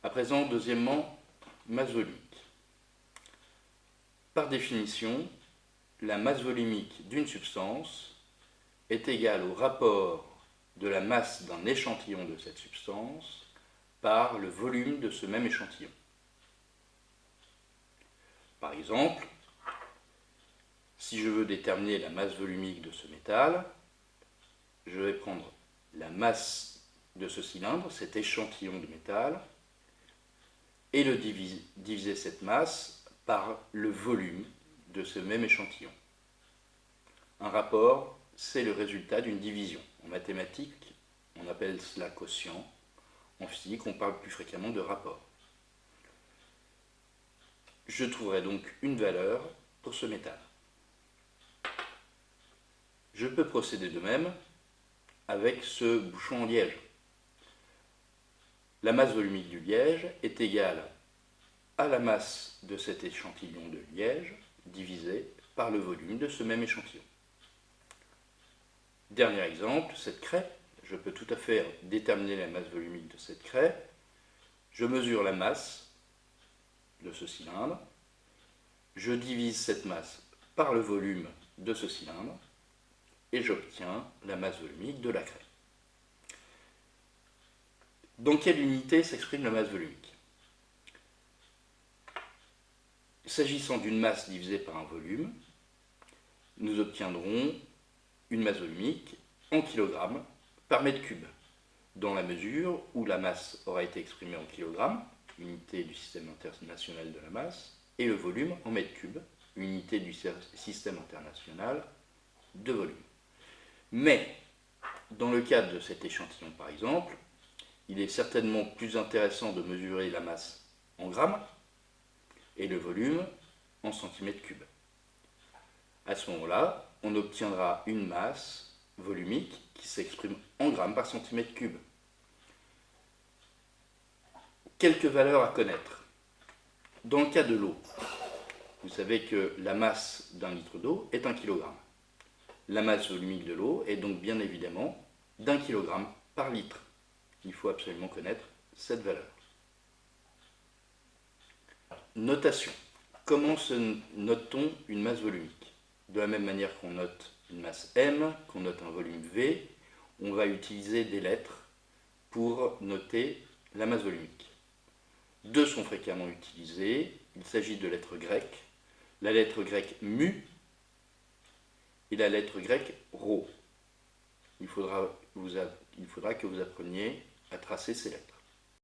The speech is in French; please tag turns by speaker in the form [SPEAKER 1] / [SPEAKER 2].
[SPEAKER 1] À présent, deuxièmement, masse volumique. Par définition, la masse volumique d'une substance est égale au rapport de la masse d'un échantillon de cette substance par le volume de ce même échantillon. Par exemple, si je veux déterminer la masse volumique de ce métal, je vais prendre la masse de ce cylindre, cet échantillon de métal, et diviser cette masse par le volume de ce même échantillon. Un rapport, c'est le résultat d'une division. En mathématiques, on appelle cela quotient. En physique, on parle plus fréquemment de rapport. Je trouverai donc une valeur pour ce métal. Je peux procéder de même avec ce bouchon en liège. La masse volumique du liège est égale à la masse de cet échantillon de liège divisé par le volume de ce même échantillon. Dernier exemple, cette craie. Je peux tout à fait déterminer la masse volumique de cette craie. Je mesure la masse de ce cylindre. Je divise cette masse par le volume de ce cylindre et j'obtiens la masse volumique de la craie. Dans quelle unité s'exprime la masse volumique? S'agissant d'une masse divisée par un volume, nous obtiendrons une masse volumique en kilogrammes par mètre cube, dans la mesure où la masse aura été exprimée en kilogrammes, unité du système international de la masse, et le volume en mètre cube, unité du système international de volume. Mais, dans le cadre de cet échantillon par exemple, il est certainement plus intéressant de mesurer la masse en grammes et le volume en centimètres cubes. À ce moment-là, on obtiendra une masse volumique qui s'exprime en grammes par centimètre cube. Quelques valeurs à connaître. Dans le cas de l'eau, vous savez que la masse d'un litre d'eau est 1 kg. La masse volumique de l'eau est donc bien évidemment d'1 kg par litre. Il faut absolument connaître cette valeur. Notation. Comment note-t-on une masse volumique? De la même manière qu'on note une masse M, qu'on note un volume V, on va utiliser des lettres pour noter la masse volumique. Deux sont fréquemment utilisées. Il s'agit de lettres grecques. La lettre grecque mu et la lettre grecque rho. Il faudra que vous appreniez à tracer ces lettres.